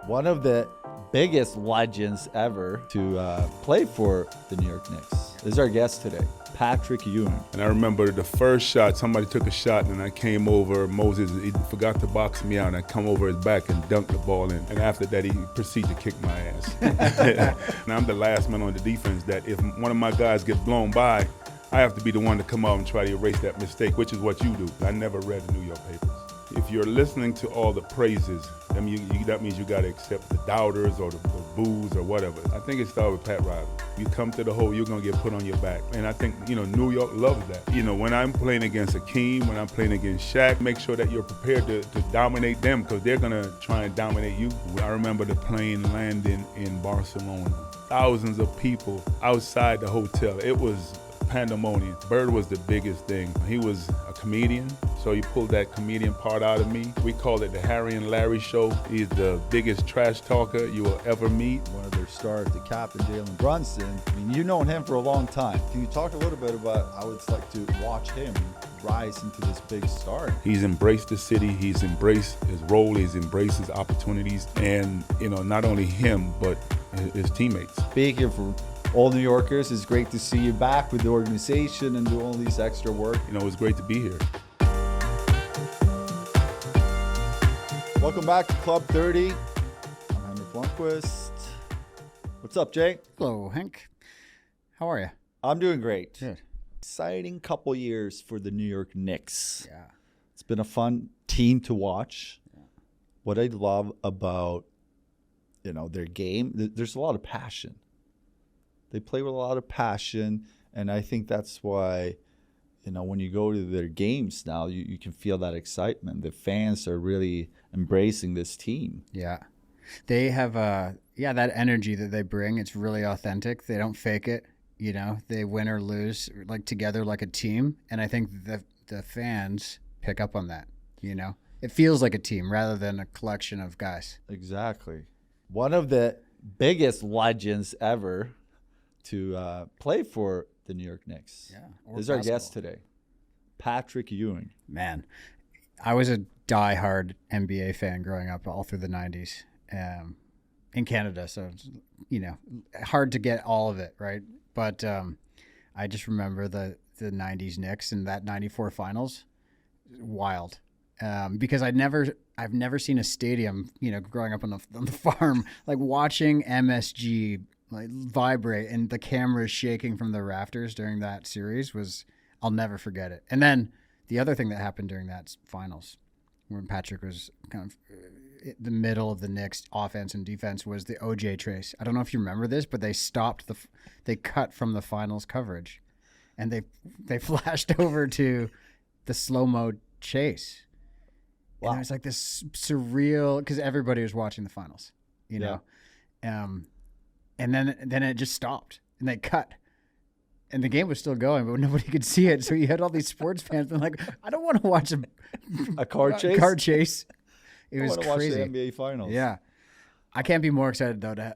one of the biggest legends ever to play for the New York Knicks is our guest today, Patrick Ewing. And I remember the first shot, somebody took a shot and I came over, Moses, he forgot to box me out, and I come over his back and dunked the ball in. And after that, he proceeded to kick my ass. And I'm the last man on the defense that if one of my guys gets blown by, I have to be the one to come out and try to erase that mistake, which is what you do. I never read the New York papers. If you're listening to all the praises, that means you got to accept the doubters or the boos or whatever. I think it started with Pat Riley. You come to the hole, you're going to get put on your back. And I think, New York loves that. When I'm playing against Hakeem, when I'm playing against Shaq, make sure that you're prepared to dominate them because they're going to try and dominate you. I remember the plane landing in Barcelona. Thousands of people outside the hotel. It was pandemonium. Bird was the biggest thing. He was a comedian, so he pulled that comedian part out of me. We call it the Harry and Larry show. He's the biggest trash talker you will ever meet. One of their stars, the captain, Jalen Brunson. I mean, you've known him for a long time. Can you talk a little bit about how it's like to watch him rise into this big star? He's embraced the city. He's embraced his role. He's embraced his opportunities. And, not only him, but his teammates. Speaking for all New Yorkers, it's great to see you back with the organization and do all these extra work. It's great to be here. Welcome back to Club 30. I'm Henrik Lundqvist. What's up, Jay? Hello, Hank. How are you? I'm doing great. Good. Exciting couple years for the New York Knicks. Yeah. It's been a fun team to watch. Yeah. What I love about, their game, there's a lot of passion. They play with a lot of passion, and I think that's why, when you go to their games now, you can feel that excitement. The fans are really embracing this team. Yeah. They have, that energy that they bring. It's really authentic. They don't fake it. They win or lose together like a team, and I think the fans pick up on that, It feels like a team rather than a collection of guys. Exactly. One of the biggest legends ever to play for the New York Knicks. Yeah, is our guest today, Patrick Ewing. Man, I was a diehard NBA fan growing up all through the 90s in Canada. So, hard to get all of it, right? But I just remember the 90s Knicks and that 94 finals. Wild. Because I've never seen a stadium, growing up on the farm, watching MSG vibrate and the cameras shaking from the rafters during that series I'll never forget it. And then the other thing that happened during that finals, when Patrick was kind of the middle of the Knicks offense and defense, was the OJ trace. I don't know if you remember this, but they cut from the finals coverage, and they flashed over to the slow-mo chase. Wow. And it was like this surreal, because everybody was watching the finals, know. And then it just stopped, and they cut, and the game was still going, but nobody could see it. So you had all these sports fans being like, "I don't want to watch a car chase." Car chase. It was crazy. Watch the NBA Finals. Yeah, I can't be more excited though to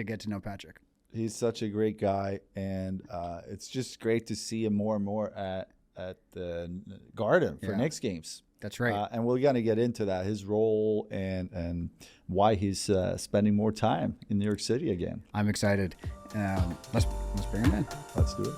get to know Patrick. He's such a great guy, and it's just great to see him more and more at the Garden for Knicks games. That's right. And we're going to get into that, his role and why he's spending more time in New York City again. I'm excited. Let's bring him in. Let's do it.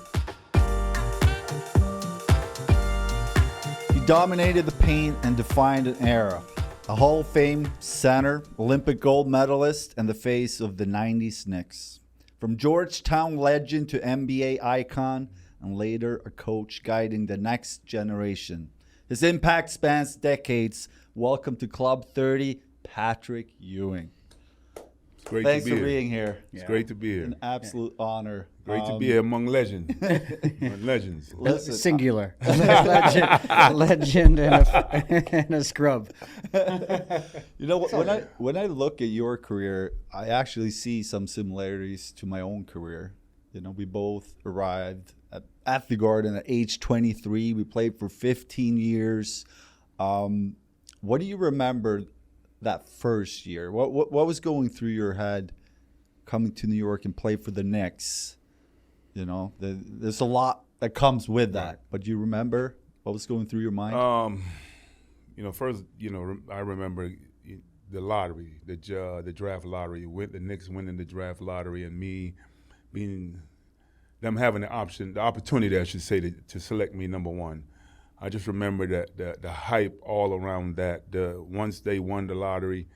He dominated the paint and defined an era. A Hall of Fame center, Olympic gold medalist, and the face of the 90s Knicks. From Georgetown legend to NBA icon, and later a coach guiding the next generation. His impact spans decades. Welcome to Club 30, Patrick Ewing. It's great Thanks to be for here. being here. It's great to be here. An absolute honor. Great to be here among legends. Among legends. Listen, Singular. Legend and a scrub. When I look at your career, I actually see some similarities to my own career. We both arrived at the Garden at age 23. We played for 15 years. What do you remember that first year? What was going through your head coming to New York and play for the Knicks? There's a lot that comes with that. Right. But do you remember what was going through your mind? First, I remember the lottery, the draft lottery, with the Knicks winning the draft lottery, and me them having the opportunity, I should say, to select me number one. I just remember that the hype all around that. Once they won the lottery,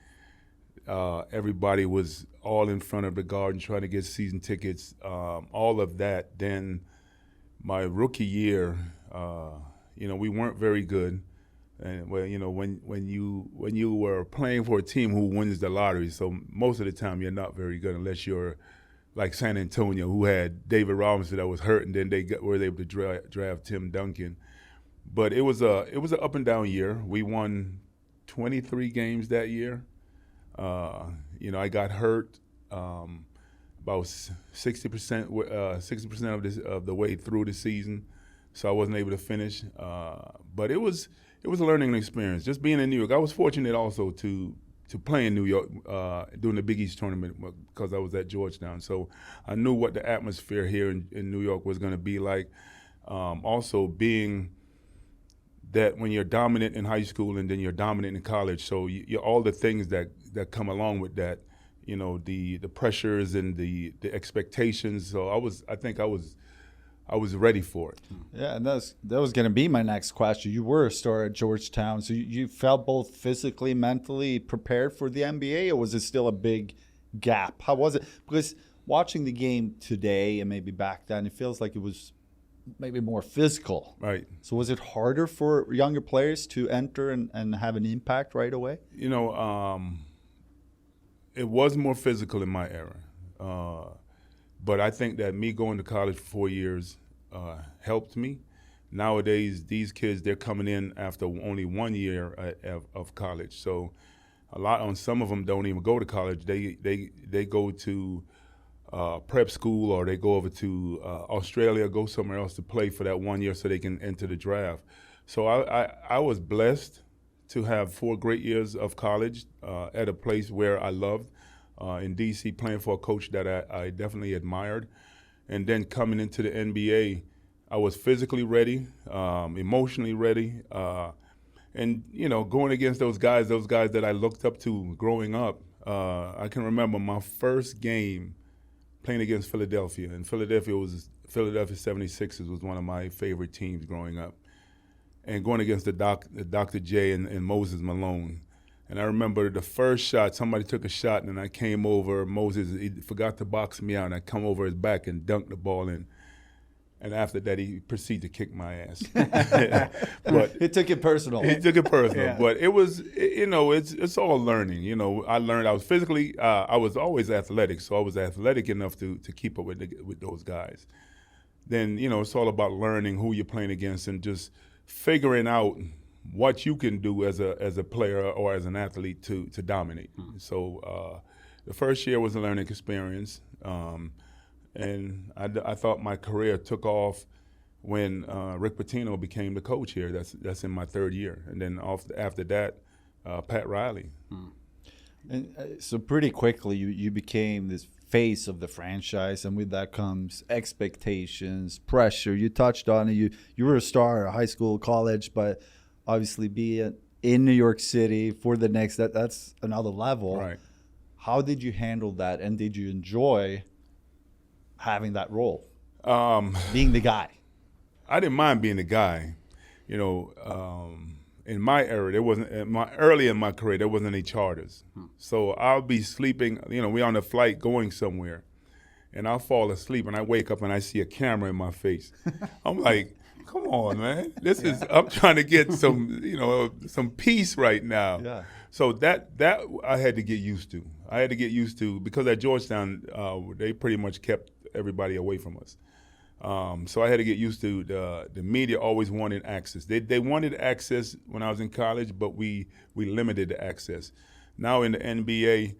everybody was all in front of the Garden trying to get season tickets. All of that. Then my rookie year, we weren't very good. And when you were playing for a team who wins the lottery, so most of the time you're not very good unless you're like San Antonio, who had David Robinson that was hurt, and then were able to draft Tim Duncan. But it was an up and down year. We won 23 games that year. I got hurt about 60% of the way through the season, so I wasn't able to finish. But it was a learning experience. Just being in New York, I was fortunate also to play in New York during the Big East tournament because I was at Georgetown. So I knew what the atmosphere here in New York was going to be like. Also being that when you're dominant in high school and then you're dominant in college, so you're all the things that come along with that, the pressures and the expectations. So I think I was ready for it. Yeah, and that was going to be my next question. You were a star at Georgetown, so you felt both physically, mentally prepared for the NBA, or was it still a big gap? How was it? Because watching the game today and maybe back then, it feels like it was maybe more physical. Right. So was it harder for younger players to enter and have an impact right away? It was more physical in my era. But I think that me going to college for 4 years helped me. Nowadays, these kids, they're coming in after only 1 year of college. So some of them don't even go to college. They go to prep school, or they go over to Australia, go somewhere else to play for that 1 year so they can enter the draft. So I was blessed to have 4 great years of college at a place where I loved. In D.C., playing for a coach that I definitely admired. And then coming into the NBA, I was physically ready, emotionally ready, and, going against those guys that I looked up to growing up. I can remember my first game playing against Philadelphia, and Philadelphia 76ers was one of my favorite teams growing up, and going against the Dr. J and Moses Malone. And I remember the first shot, somebody took a shot, and I came over. Moses, he forgot to box me out, and I come over his back and dunked the ball in. And after that, he proceeded to kick my ass. But he took it personal. He took it personal. Yeah. But it was, it's all learning. I learned I was physically, I was always athletic, so I was athletic enough to keep up with those guys. Then, it's all about learning who you're playing against and just figuring out what you can do as a player or as an athlete to dominate. So the first year was a learning experience, and I thought my career took off when Rick Pitino became the coach here. That's in my 3rd year, and then after that, Pat Riley. And so pretty quickly, you became this face of the franchise, and with that comes expectations, pressure. You touched on it. You were a star at high school, college, but obviously being in New York City for the Knicks, that's another level. Right. How did you handle that, and did you enjoy having that role, being the guy? I didn't mind being the guy. In my era, early in my career, there wasn't any charters. So I'll be sleeping, we're on a flight going somewhere, and I'll fall asleep, and I wake up and I see a camera in my face. I'm like, come on, man. I'm trying to get some peace right now. Yeah. So that I had to get used to. Because at Georgetown, they pretty much kept everybody away from us. So I had to get used to the media always wanted access. They wanted access when I was in college, but we limited the access. Now in the NBA,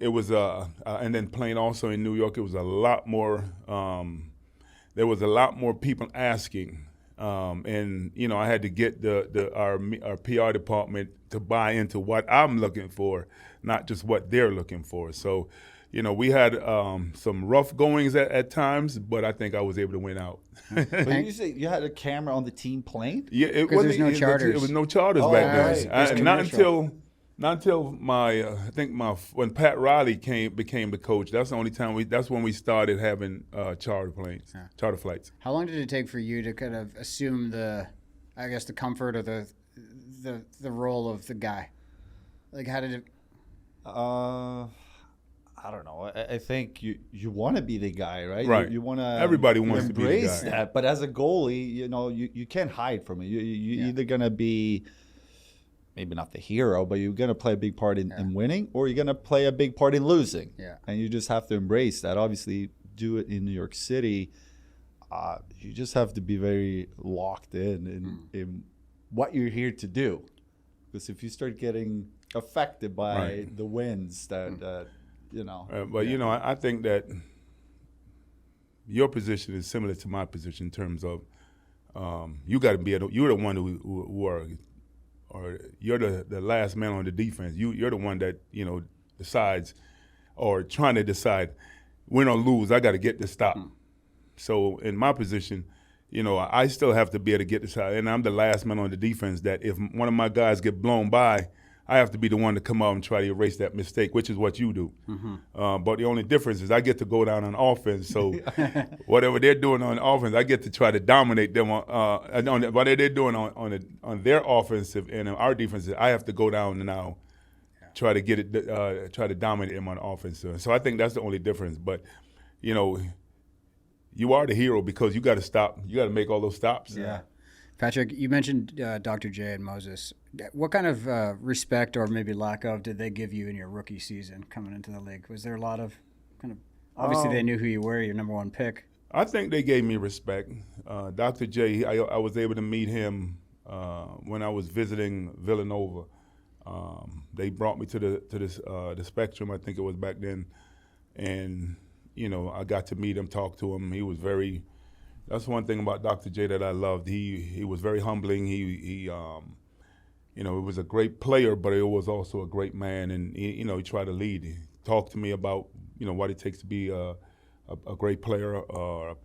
it was and then playing also in New York, it was a lot more. There was a lot more people asking. And I had to get our PR department to buy into what I'm looking for, not just what they're looking for. So, we had some rough goings at times, but I think I was able to win out. But you say you had a camera on the team plane? Yeah, because there's no charters. It was no charters back then. Right. Not until Not until when Pat Riley became the coach. That's the only time that's when we started having charter flights. How long did it take for you to kind of assume the comfort or the role of the guy? Like, how did it? I don't know. I think you want to be the guy, right? Right. You want to. Everybody wants to be the guy. Embrace that, but as a goalie, you can't hide from it. You're either gonna be, maybe not the hero, but you're gonna play a big part in winning, or you're gonna play a big part in losing. Yeah. And you just have to embrace that. Obviously, do it in New York City. You just have to be very locked in what you're here to do, because if you start getting affected by the winds that. I think that your position is similar to my position in terms of you got to be you're the one who are, or you're the last man on the defense. You're the one that decides, or trying to decide, win or lose. I got to get this stop. So in my position, I still have to be able to get this out, and I'm the last man on the defense. That if one of my guys get blown by, I have to be the one to come out and try to erase that mistake, which is what you do. Mm-hmm. But the only difference is I get to go down on offense. So whatever they're doing on offense, I get to try to dominate them on whatever they're doing on their offensive and our defensive. I have to go down and now try to get it, try to dominate them on offense. So I think that's the only difference. But you are the hero because you got to stop. You got to make all those stops. Yeah. Patrick, you mentioned Dr. J and Moses. What kind of respect, or maybe lack of, did they give you in your rookie season coming into the league? Was there a lot of obviously they knew who you were, your number one pick? I think they gave me respect. Dr. J, I was able to meet him when I was visiting Villanova. They brought me to the Spectrum, I think it was back then, and I got to meet him, talk to him. He was very. That's one thing about Dr. J that I loved. He was very humbling. He was a great player, but he was also a great man, and he tried to lead. He talked to me about what it takes to be a great player, or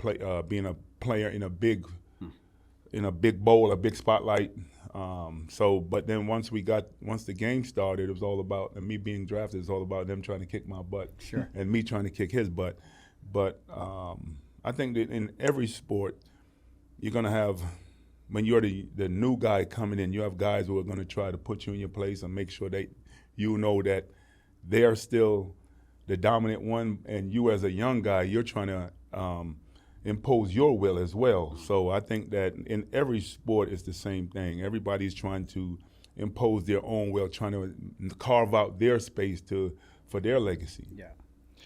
being a player in a big bowl, a big spotlight. But then once the game started, it was all about, and me being drafted, it was all about them trying to kick my butt, and me trying to kick his butt. But I think that in every sport, you're going to have, when you're the new guy coming in, you have guys who are going to try to put you in your place and make sure that that they are still the dominant one, and you as a young guy, you're trying to impose your will as well. So I think that in every sport, it's the same thing. Everybody's trying to impose their own will, trying to carve out their space for their legacy. Yeah.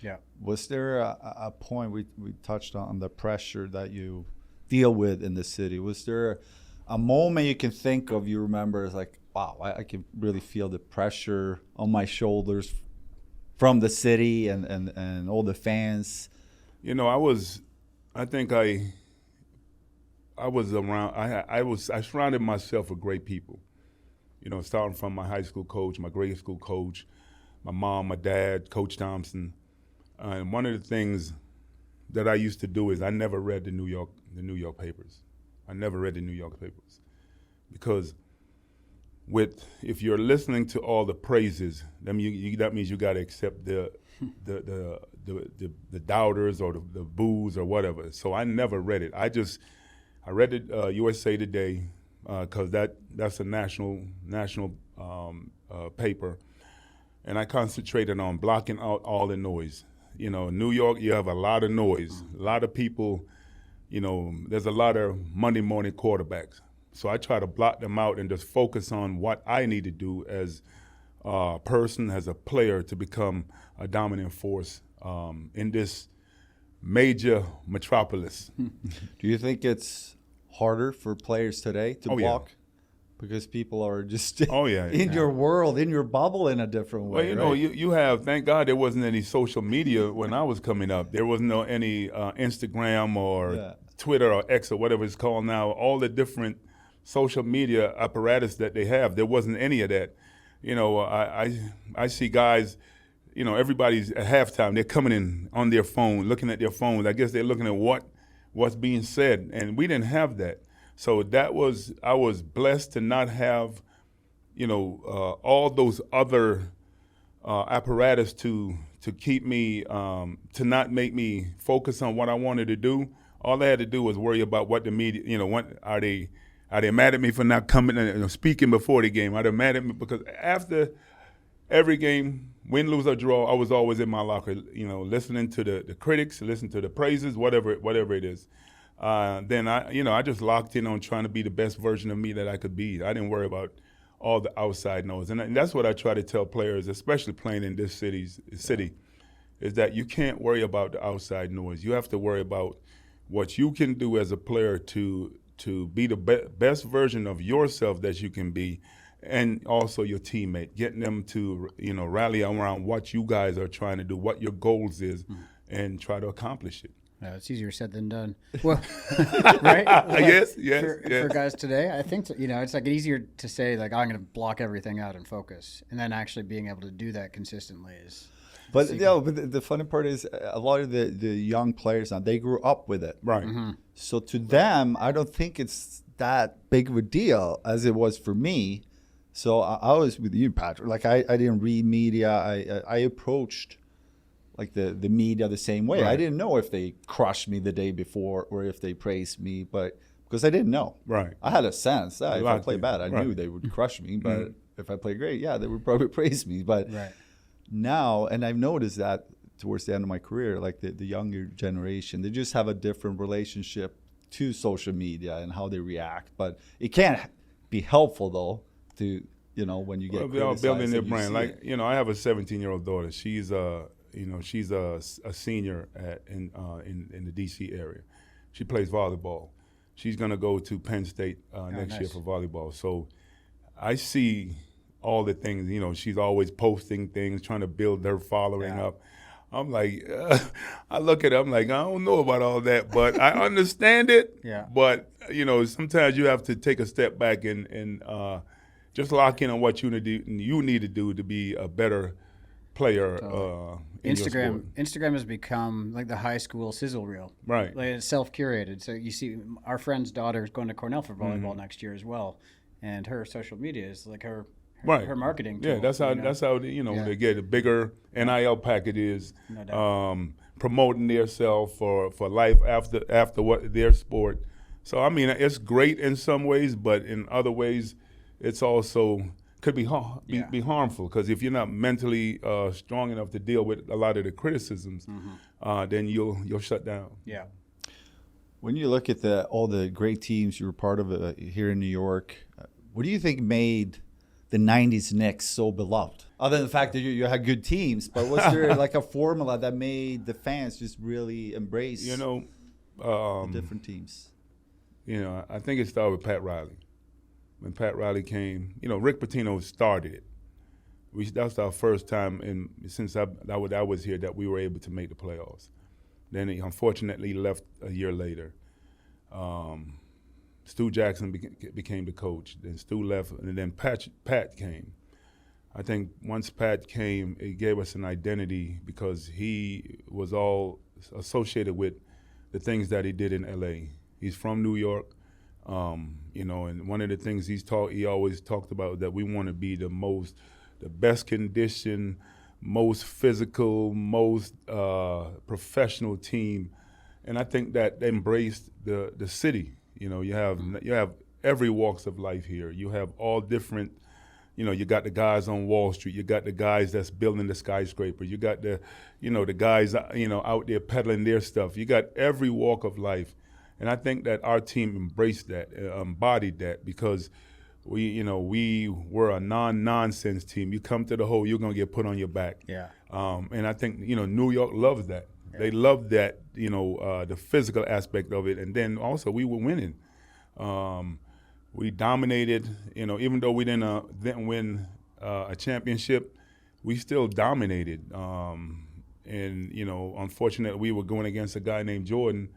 Yeah. Was there a point we touched on the pressure that you deal with in the city? Was there a moment you can think of, you remember, as like, wow, I can really feel the pressure on my shoulders from the city and all the fans? I surrounded myself with great people. Starting from my high school coach, my grade school coach, my mom, my dad, Coach Thompson. And one of the things that I used to do is I never read the New York papers. I never read the New York papers because if you're listening to all the praises, that means you got to accept the doubters or the boos or whatever. So I never read it. I read it USA Today because that's a national paper, and I concentrated on blocking out all the noise. New York, you have a lot of noise, a lot of people, there's a lot of Monday morning quarterbacks. So I try to block them out and just focus on what I need to do as a person, as a player, to become a dominant force in this major metropolis. Do you think it's harder for players today to block? Yeah. Because people are just your world, in your bubble in a different way. Well, you have, thank God there wasn't any social media when I was coming up. There wasn't any Instagram or Twitter or X or whatever it's called now. All the different social media apparatus that they have, there wasn't any of that. I see guys, everybody's at halftime, they're coming in on their phone, looking at their phones. I guess they're looking at what's being said, and we didn't have that. So I was blessed to not have all those other apparatus to keep me, to not make me focus on what I wanted to do. All I had to do was worry about what the media, what are they mad at me for not coming and speaking before the game? Are they mad at me? Because after every game, win, lose, or draw, I was always in my locker, listening to the critics, listening to the praises, whatever it is. Then I just locked in on trying to be the best version of me that I could be. I didn't worry about all the outside noise. And that's what I try to tell players, especially playing in this city, is that you can't worry about the outside noise. You have to worry about what you can do as a player to be the best version of yourself that you can be, and also your teammate, getting them to rally around what you guys are trying to do, what your goals is, and try to accomplish it. Yeah, it's easier said than done. Well, right? Yes. For guys today, I think it's like easier to say like I'm going to block everything out and focus, and then actually being able to do that consistently is. But the funny part is a lot of the young players now, they grew up with it. Right. Mm-hmm. So to them, I don't think it's that big of a deal as it was for me. So I was with you, Patrick. Like I didn't read media. I approached like the media the same way. Right. I didn't know if they crushed me the day before or if they praised me, but because I didn't know. Right. I had a sense that if I played bad, I right. knew they would crush me. But if I played great, they would probably praise me. But now, and I've noticed that towards the end of my career, like the younger generation, they just have a different relationship to social media and how they react. But it can't be helpful though to when you get they're all building their brand. Like it. I have a 17-year-old daughter. She's she's a senior in the DC area. She plays volleyball. She's gonna go to Penn State next year for volleyball. So I see all the things. She's always posting things, trying to build her following up. I'm like, I look at her, I'm like, I don't know about all that, but I understand it. Yeah. But sometimes you have to take a step back and just lock in on what you need to do to be a better player. In your sport. Instagram has become like the high school sizzle reel. Right. Like it's self-curated. So you see, our friend's daughter is going to Cornell for volleyball next year as well, and her social media is like her marketing tool. Yeah, that's how they get a bigger NIL packages, promoting themselves for life after what their sport. So I mean, it's great in some ways, but in other ways, it's also could be harmful, because if you're not mentally strong enough to deal with a lot of the criticisms, then you'll shut down. Yeah. When you look at all the great teams you were part of here in New York, what do you think made the 90s Knicks so beloved? Other than the fact that you had good teams, but was there like a formula that made the fans just really embrace the different teams? I think it started with Pat Riley. When Pat Riley came, Rick Pitino started it. That's our first time since I was here that we were able to make the playoffs. Then he unfortunately left a year later. Stu Jackson became the coach. Then Stu left, and then Pat came. I think once Pat came, it gave us an identity because he was all associated with the things that he did in L.A. He's from New York. And one of the things he always talked about that we want to be the best conditioned, most physical, most professional team, and I think that embraced the city. You have every walks of life here. You have all different. You got the guys on Wall Street. You got the guys that's building the skyscraper. You got the guys out there peddling their stuff. You got every walk of life. And I think that our team embraced that, embodied that, because we were a non-nonsense team. You come to the hole, you're gonna get put on your back. Yeah. And I think New York loves that. Yeah. They love that, the physical aspect of it, and then also we were winning. We dominated. Even though we didn't win a championship, we still dominated. Unfortunately, we were going against a guy named Jordan.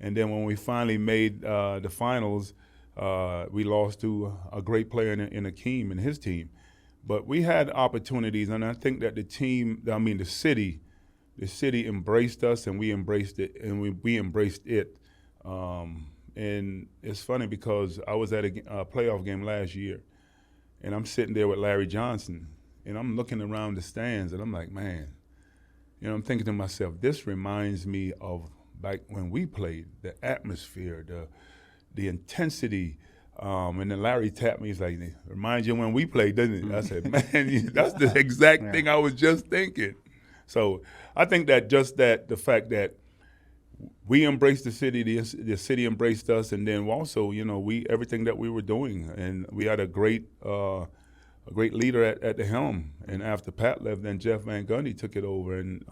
And then when we finally made the finals, we lost to a great player in Hakeem and his team. But we had opportunities, and I think that the city embraced us, and we embraced it, and we embraced it. And it's funny because I was at a playoff game last year, and I'm sitting there with Larry Johnson, and I'm looking around the stands, and I'm like, man, I'm thinking to myself, this reminds me of back when we played, the atmosphere, the intensity. And then Larry tapped me, he's like, it reminds you when we played, doesn't it? I said, man, that's the exact thing I was just thinking. So I think that just the fact that we embraced the city, the city embraced us, and then also, everything that we were doing, and we had a great leader at the helm. And after Pat left, then Jeff Van Gundy took it over, and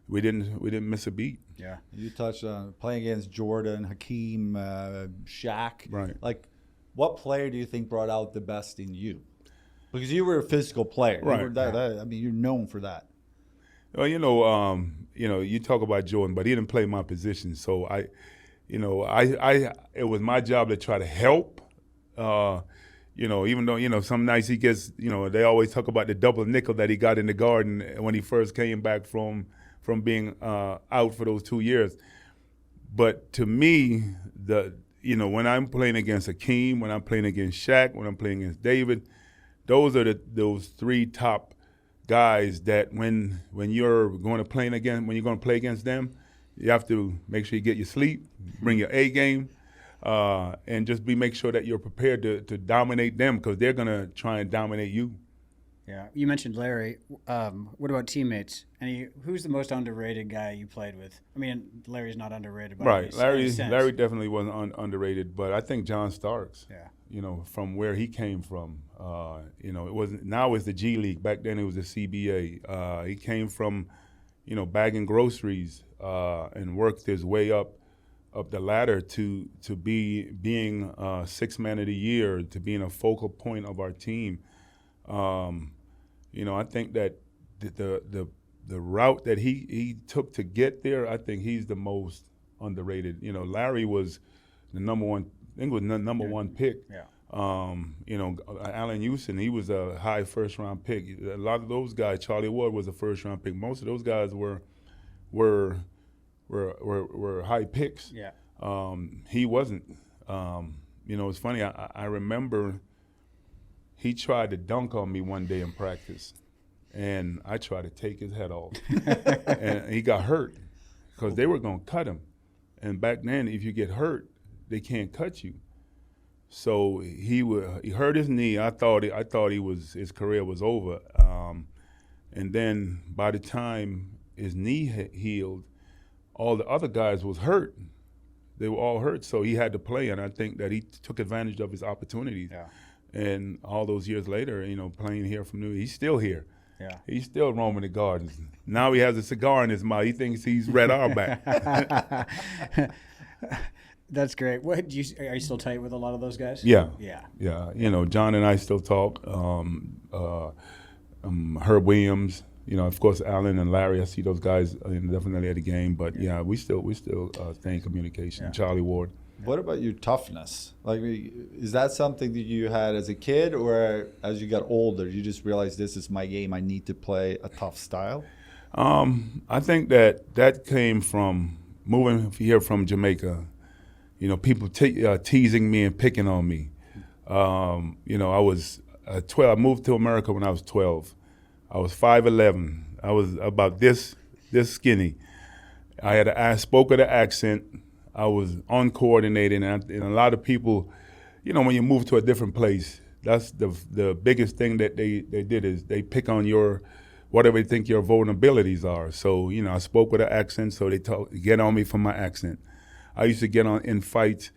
we didn't miss a beat. Yeah, you touched on playing against Jordan, Hakeem, Shaq. Right. Like, what player do you think brought out the best in you? Because you were a physical player. Right. You're known for that. Well, you talk about Jordan, but he didn't play my position, so it was my job to try to help. Even though some nights he gets, they always talk about the double nickel that he got in the Garden when he first came back from being out for those 2 years. But to me, when I'm playing against Hakeem, when I'm playing against Shaq, when I'm playing against David, those are those three top guys that when you're going to play against them, you have to make sure you get your sleep, bring your A game, and just make sure that you're prepared to dominate them, because they're going to try and dominate you. Yeah, you mentioned Larry. What about teammates? Who's the most underrated guy you played with? I mean, Larry's not underrated, but right. Larry definitely wasn't underrated, but I think John Starks. Yeah. From where he came from. It wasn't. Now it's the G League. Back then it was the CBA. He came from, bagging groceries and worked his way up the ladder to being sixth man of the year, to being a focal point of our team. I think that the route that he took to get there, I think he's the most underrated. Larry was the number one. I think it was the number one pick. Yeah. Allen Houston, he was a high first-round pick. A lot of those guys, Charlie Ward was a first-round pick. Most of those guys were high picks. Yeah. He wasn't. It's funny. I remember he tried to dunk on me one day in practice, and I tried to take his head off, and he got hurt because they were going to cut him. And back then, if you get hurt, they can't cut you. So he hurt his knee. I thought his career was over. And then by the time his knee healed, all the other guys was hurt. They were all hurt, so he had to play. And I think that he took advantage of his opportunities. Yeah. And all those years later, playing here from New York, he's still here. Yeah. He's still roaming the gardens. Now he has a cigar in his mouth. He thinks he's Red Auerbach. That's great. Are you still tight with a lot of those guys? Yeah. Yeah. John and I still talk. Herb Williams, of course, Allen and Larry. I see those guys definitely at the game. But we still stay in communication. Yeah. Charlie Ward. What about your toughness? Like, is that something that you had as a kid, or as you got older, you just realized this is my game, I need to play a tough style? I think that came from moving here from Jamaica. People teasing me and picking on me. I was 12. I moved to America when I was 12. I was 5'11". I was about this skinny. I spoke with an accent. I was uncoordinated, and a lot of people, when you move to a different place, that's the biggest thing that they did is they pick on whatever they think your vulnerabilities are. So, I spoke with an accent, so they get on me for my accent. I used to get in fights,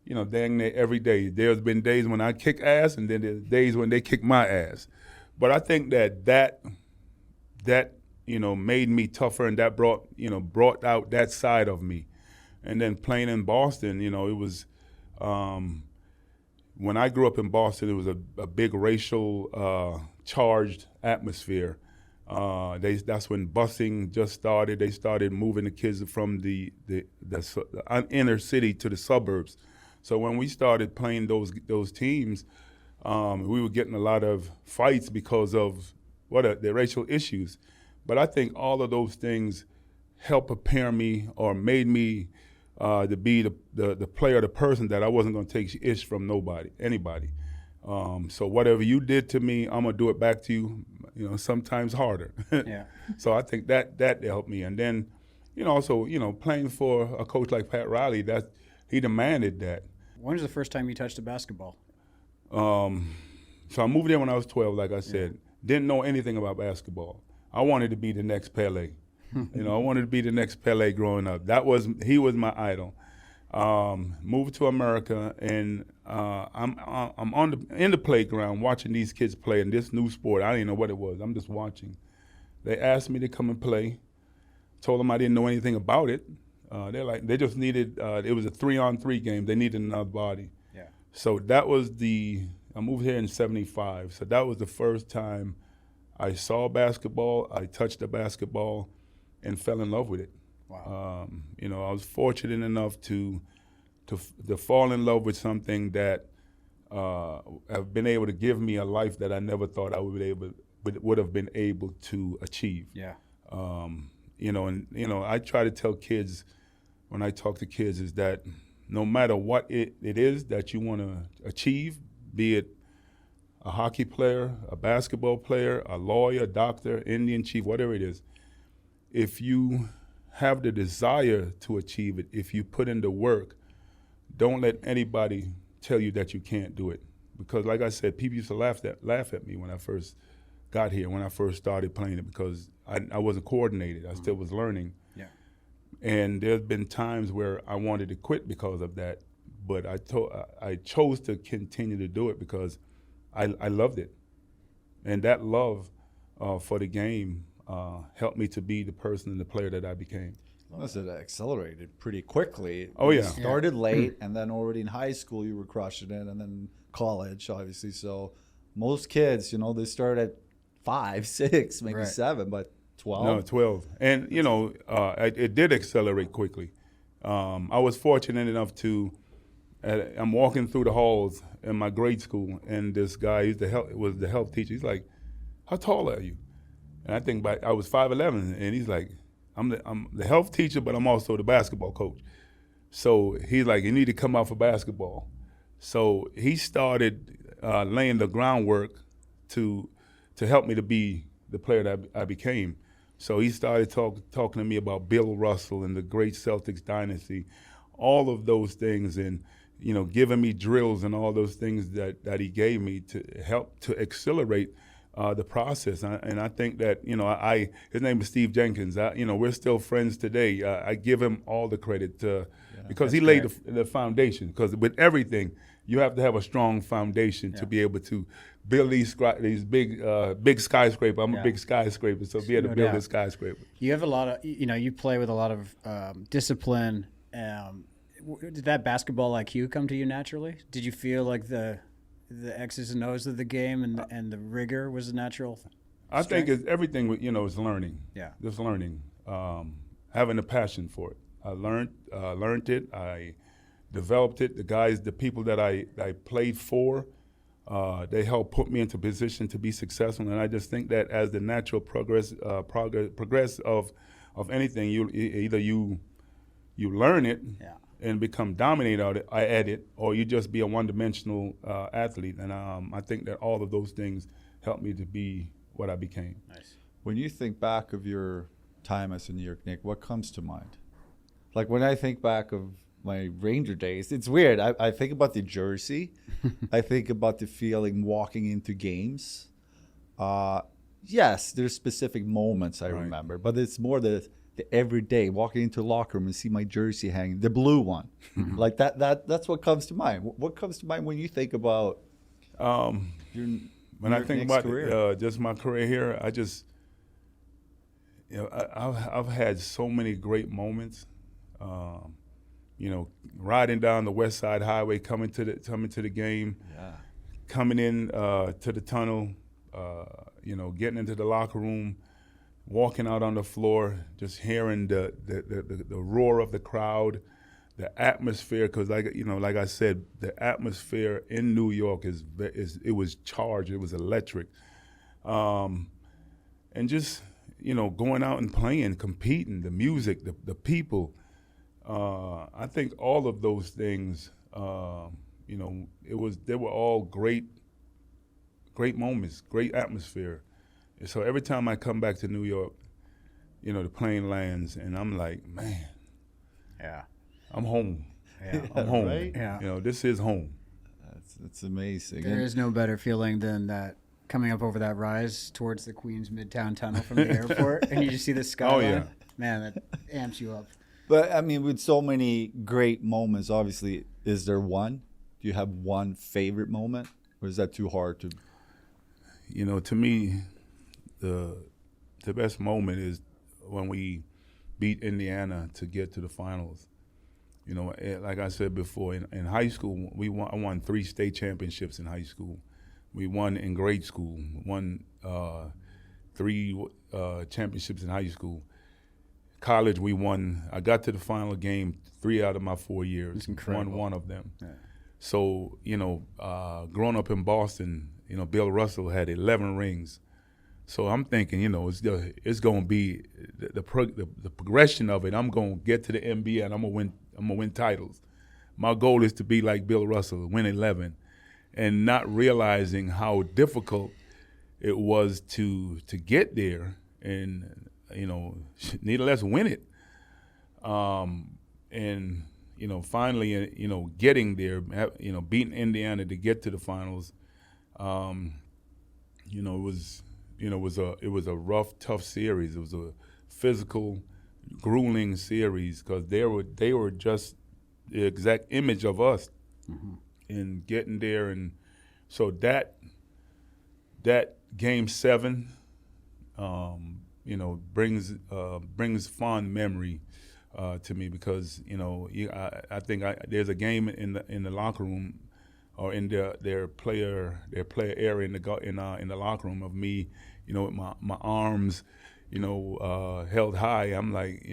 dang near every day. There's been days when I kick ass, and then there's days when they kick my ass. But I think that made me tougher, and that brought out that side of me. And then playing in Boston, it was when I grew up in Boston, it was a big racial charged atmosphere. That's when busing just started. They started moving the kids from the inner city to the suburbs. So when we started playing those teams, we were getting a lot of fights because of the racial issues. But I think all of those things helped prepare me or made me to be the player, the person that I wasn't going to take ish from anybody. So whatever you did to me, I'm gonna do it back to you. You know, sometimes harder. Yeah. So I think that helped me. And then, also, playing for a coach like Pat Riley, that he demanded that. When was the first time you touched a basketball? So I moved in when I was 12, like I said. Didn't know anything about basketball. I wanted to be the next Pele. I wanted to be the next Pele growing up. He was my idol. Moved to America, and I'm in the playground watching these kids play in this new sport. I didn't know what it was. I'm just watching. They asked me to come and play. Told them I didn't know anything about it. They just needed. It was a 3-on-3 game. They needed another body. Yeah. So that was I moved here in '75. So that was the first time I saw basketball. I touched the basketball, and fell in love with it. Wow. I was fortunate enough to fall in love with something that have been able to give me a life that I never thought I would have been able to achieve. Yeah. I try to tell kids when I talk to kids is that no matter what it is that you want to achieve, be it a hockey player, a basketball player, a lawyer, doctor, Indian chief, whatever it is, if you have the desire to achieve it, if you put in the work, don't let anybody tell you that you can't do it. Because like I said, people used to laugh at me when I first got here, when I first started playing it, because I wasn't coordinated. I still was learning. Yeah. And there's been times where I wanted to quit because of that, but I chose to continue to do it because I loved it. And that love for the game helped me to be the person and the player that I became. Unless it accelerated pretty quickly. Oh, yeah. You started late, and then already in high school you were crushing it, and then college, obviously. So most kids, they start at 5, 6, maybe Right. 7, but 12. No, 12. And, it did accelerate quickly. I was fortunate enough I'm walking through the halls in my grade school, and this guy, was the health teacher. He's like, "How tall are you?" And I think I was 5'11", and he's like, I'm the health teacher, but I'm also the basketball coach. So he's like, "You need to come out for basketball." So he started laying the groundwork to help me to be the player that I became. So he started talking to me about Bill Russell and the great Celtics dynasty, all of those things, and giving me drills and all those things that he gave me to help to accelerate the process. And I think that, his name is Steve Jenkins. We're still friends today. I give him all the credit because he laid the foundation. Because with everything, you have to have a strong foundation to be able to build these big skyscraper. I'm a big skyscraper, so be able to build a skyscraper. You have a lot of, you play with a lot of discipline. Did that basketball IQ come to you naturally? Did you feel like the X's and O's of the game and the rigor was a natural I think it's everything, is learning. Yeah. Just learning, having a passion for it. I learned it. I developed it. The people that I played for, they helped put me into position to be successful. And I just think that as the natural progress of anything, you learn it. Yeah. And become dominated at it, or you just be a one-dimensional athlete. And I think that all of those things helped me to be what I became. Nice. When you think back of your time as a New York Knick, what comes to mind? Like when I think back of my Ranger days, it's weird. I think about the jersey. I think about the feeling walking into games. Yes, there's specific moments I remember, but it's more the everyday walking into the locker room and see my jersey hanging, the blue one. Like that's what comes to mind. What comes to mind when you think about when I think about just my career here, I just I've had so many great moments. Riding down the West Side Highway, coming to the game, coming in to the tunnel, getting into the locker room, walking out on the floor, just hearing the roar of the crowd, the atmosphere. Because like I said, the atmosphere in New York it was charged, it was electric, and just going out and playing, competing, the music, the people. I think all of those things, they were all great great moments, great atmosphere. And so every time I come back to New York, the plane lands, and I'm like, man, I'm home. Yeah. I'm home. Right? Yeah. This is home. It's amazing. There is no better feeling than that coming up over that rise towards the Queens Midtown Tunnel from the airport, and you just see the skyline. Oh, yeah. Man, that amps you up. But I mean, with so many great moments, obviously, is there one? Do you have one favorite moment, or is that too hard to? To me, the best moment is when we beat Indiana to get to the finals. Like I said before, in high school, I won 3 state championships in high school. We won in grade school, won 3 championships in high school. College, we won. I got to the final game 3 out of my 4 years. It's incredible. Won one of them. Yeah. So, growing up in Boston, Bill Russell had 11 rings. So I'm thinking, it's going to be the progression of it. I'm going to get to the NBA and I'm going to win titles. My goal is to be like Bill Russell, win 11, and not realizing how difficult it was to get there and, nevertheless win it. And, finally, getting there, beating Indiana to get to the finals, it was a rough, tough series. It was a physical, grueling series because they were just the exact image of us in getting there, and so that game 7, brings fond memory to me because I think there's a game in the locker room or in their player area in the locker room of me, with my arms, held high. I'm like,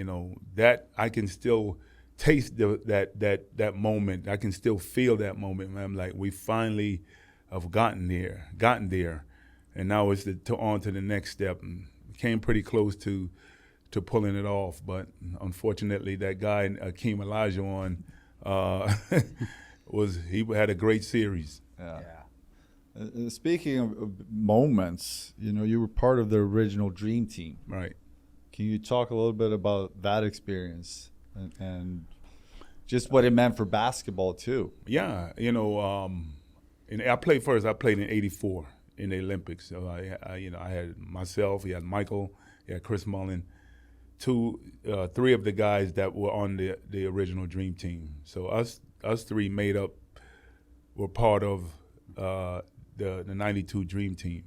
that I can still taste that moment. I can still feel that moment. I'm like, we finally have gotten there, and now it's on to the next step. And came pretty close to pulling it off, but unfortunately, that guy Hakeem Olajuwon he had a great series. Yeah. Speaking of moments, you were part of the original Dream Team. Right. Can you talk a little bit about that experience and just what it meant for basketball too? Yeah, and I played in '84 in the Olympics. So I had myself, he had Michael, he had Chris Mullin, 3 of the guys that were on the original Dream Team. So us 3 were part of the '92 Dream Team,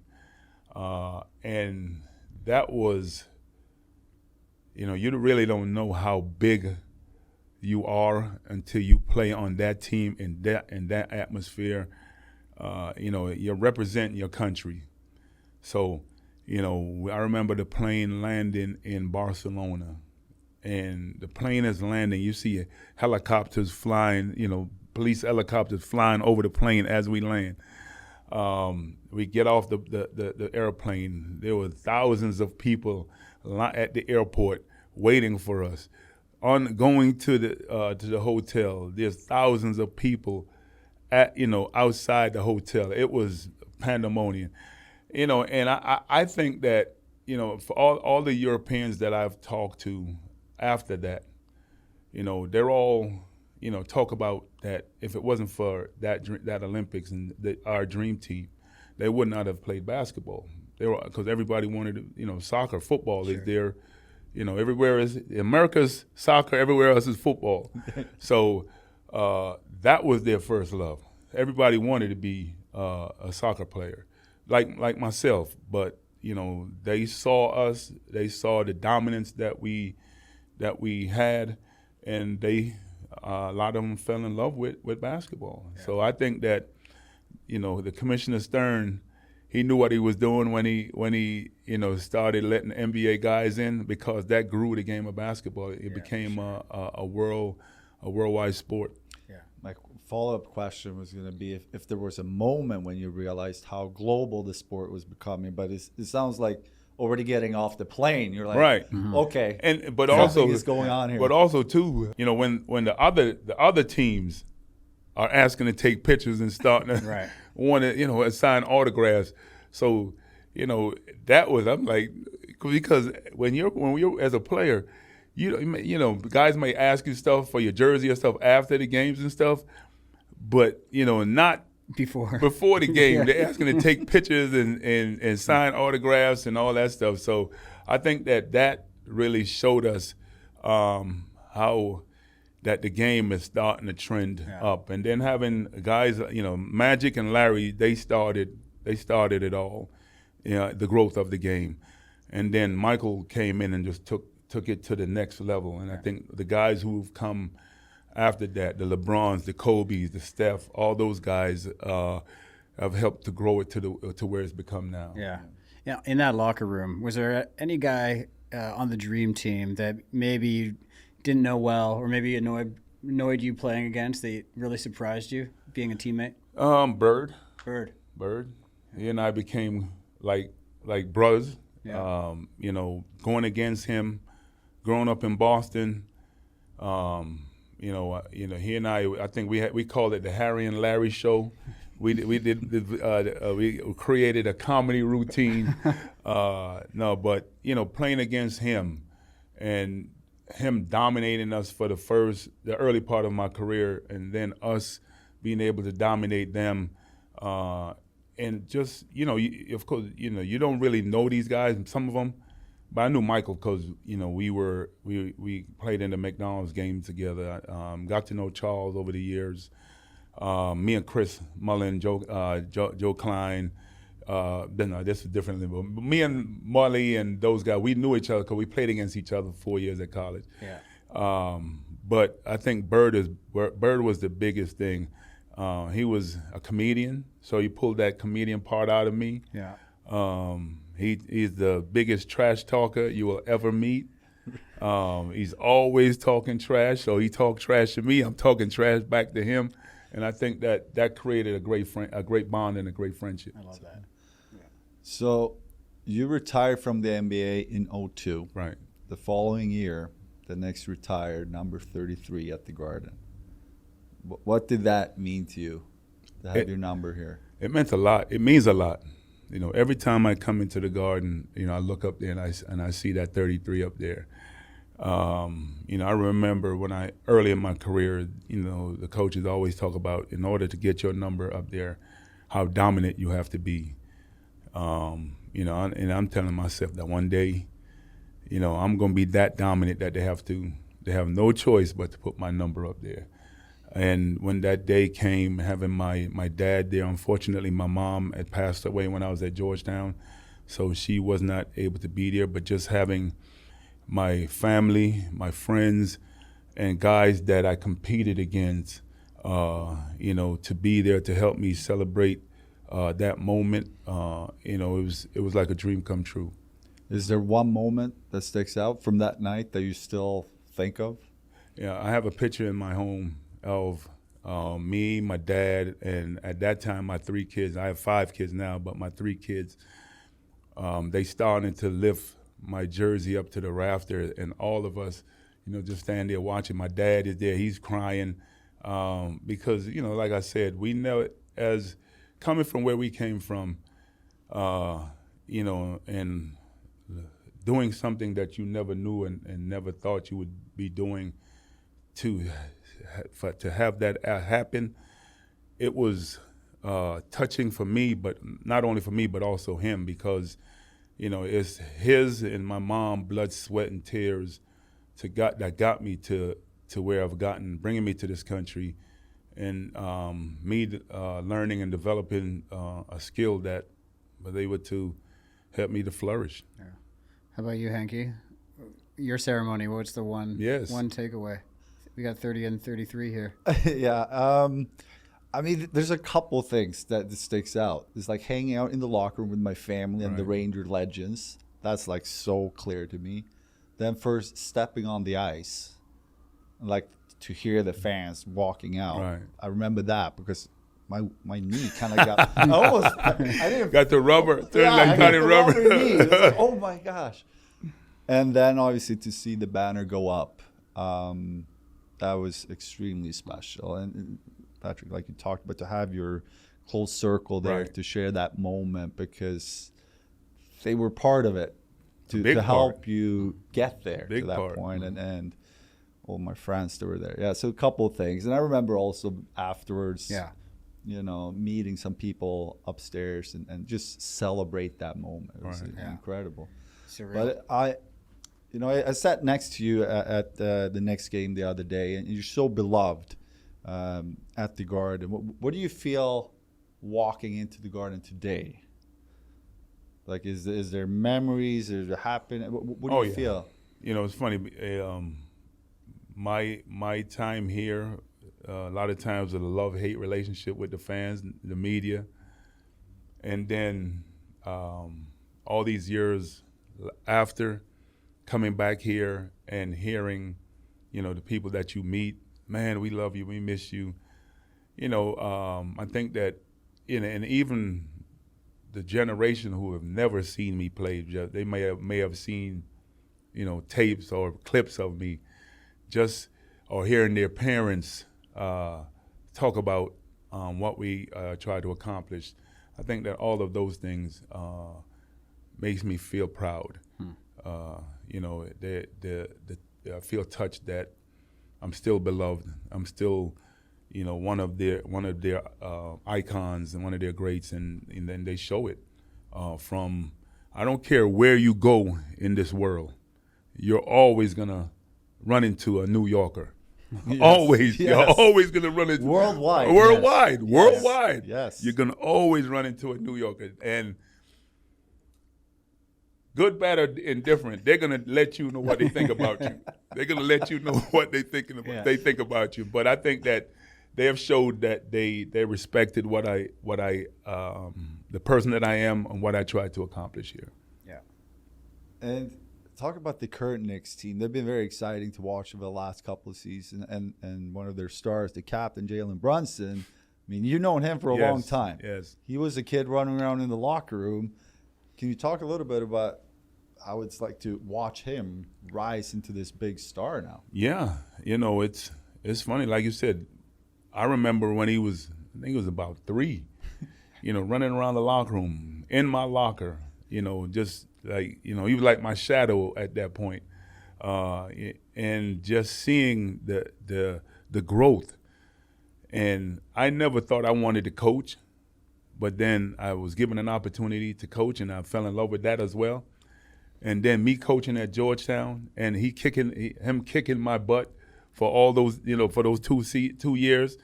and that was, you really don't know how big you are until you play on that team in that atmosphere. You're representing your country. So, I remember the plane landing in Barcelona, and the plane is landing. You see helicopters flying, police helicopters flying over the plane as we land. We get off the airplane. There were thousands of people at the airport waiting for us. Going to the hotel, there's thousands of people outside the hotel. It was pandemonium, and I think that, for all the Europeans that I've talked to after that, they're all, talk about that if it wasn't for that Olympics and our Dream Team, they would not have played basketball. Because everybody wanted, soccer, football is there, everywhere is America's soccer, everywhere else is football. So that was their first love. Everybody wanted to be a soccer player, like myself. But they saw us, they saw the dominance that we had, and they a lot of them fell in love with basketball. Yeah. So I think that the Commissioner Stern, he knew what he was doing when he started letting NBA guys in, because that grew the game of basketball. It became a worldwide sport. Yeah. My follow-up question was going to be if there was a moment when you realized how global the sport was becoming, but it sounds like already getting off the plane, you're like, right, okay, but something also is going on here. But also too, when the other teams are asking to take pictures and starting, right, wanted, sign autographs. So, that was, I'm like, because when you're as a player, guys may ask you stuff for your jersey or stuff after the games and stuff, but not before the game. Yeah. They're asking to take pictures and sign autographs and all that stuff. So I think that really showed us how that the game is starting to trend up. And then having guys, Magic and Larry, they started it all, the growth of the game. And then Michael came in and just took it to the next level. And I think the guys who've come after that, the LeBrons, the Kobes, the Steph, all those guys have helped to grow it to where it's become now. Yeah. Yeah. In that locker room, was there any guy on the Dream Team that maybe you didn't know well, or maybe annoyed you playing against, that really surprised you being a teammate? Bird. Bird. He and I became like brothers. Yeah. Going against him, growing up in Boston. He and I think we called it the Harry and Larry show. We created a comedy routine. But playing against him and him dominating us for the early part of my career, and then us being able to dominate them, and just of course you don't really know these guys, some of them. But I knew Michael because we played in the McDonald's games together. Got to know Charles over the years. Me and Chris Mullen, Joe Klein. This is different. But me and Marley and those guys, we knew each other because we played against each other 4 years at college. Yeah. But I think Bird was the biggest thing. He was a comedian, so he pulled that comedian part out of me. Yeah. He's the biggest trash talker you will ever meet. He's always talking trash, so he talked trash to me. I'm talking trash back to him, and I think that created a great bond and a great friendship. I love that. Yeah. So you retired from the NBA in 2002. Right. The following year, the Knicks retired, number 33 at the Garden. What did that mean to you to have your number here? It meant a lot. It means a lot. Every time I come into the Garden, I look up there and I see that 33 up there. I remember when early in my career, the coaches always talk about, in order to get your number up there, how dominant you have to be. And I'm telling myself that one day, I'm going to be that dominant that they have no choice but to put my number up there. And when that day came, having my dad there, unfortunately my mom had passed away when I was at Georgetown, so she was not able to be there. But just having my family, my friends, and guys that I competed against, to be there to help me celebrate that moment, it was like a dream come true. Is there one moment that sticks out from that night that you still think of? Yeah, I have a picture in my home of me, my dad, and at that time my 3 kids. I have 5 kids now, but my 3 kids, they started to lift my jersey up to the rafter, and all of us, just stand there watching. My dad is there, he's crying, because, like I said, we know it as coming from where we came from, and doing something that you never knew and never thought you would be doing, to have that happen. It was touching for me, but not only for me, but also him, because it's his and my mom blood, sweat, and tears that got me to where I've gotten, bringing me to this country, and me learning and developing a skill that was able to help me to flourish. Yeah. How about you, Hanky? Your ceremony, what's the one takeaway? We got 30 and 33 here. Yeah. There's a couple things that sticks out. It's like hanging out in the locker room with my family and the Ranger legends. That's like so clear to me. Then first stepping on the ice, like to hear the fans walking out. Right. I remember that because my knee kind of got I didn't got the rubber. I got the rubber knee. It's like, oh my gosh. And then obviously to see the banner go up. That was extremely special. And Patrick, like you talked about, to have your whole circle there Right. to share that moment, because they were part of it to Big help part. you get there Big to that part. point. And all my friends that were there. Yeah, so a couple of things. And I remember also afterwards, Yeah. Meeting some people upstairs and just celebrate that moment. It was Right. Yeah. incredible. Surreal. But I sat next to you at the Knicks game the other day, and you're so beloved at the Garden. What do you feel walking into the Garden today? Like, is there memories? Is there happiness? What do you feel? It's funny. My time here, a lot of times, was a love-hate relationship with the fans, the media, and then all these years after, coming back here and hearing, the people that you meet, man, we love you, we miss you. I think that, and even the generation who have never seen me play, they may have seen, tapes or clips of me, or hearing their parents talk about what we try to accomplish. I think that all of those things makes me feel proud. I feel touched that I'm still beloved. I'm still, one of their icons and one of their greats, and then they show it from. I don't care where you go in this world, you're always gonna run into a New Yorker. Yes. Always, Yes. you're always gonna run into Worldwide. worldwide. Yes. You're gonna always run into a New Yorker, and good, bad, or indifferent, they're gonna let you know what they think about you. They're gonna let you know what they thinking about. Yeah. They think about you. But I think that they have showed that they respected what I the person that I am and what I tried to accomplish here. Yeah. And talk about the current Knicks team. They've been very exciting to watch over the last couple of seasons. And one of their stars, the captain, Jalen Brunson, I mean, you've known him for a long time. Yes. He was a kid running around in the locker room. Can you talk a little bit about how it's like to watch him rise into this big star now? Yeah. It's funny. Like you said, I remember when I think he was about 3, running around the locker room, in my locker, just like, he was like my shadow at that point. And just seeing the growth. And I never thought I wanted to coach, but then I was given an opportunity to coach, and I fell in love with that as well. And then me coaching at Georgetown, and him kicking my butt for all those, for those 2 years.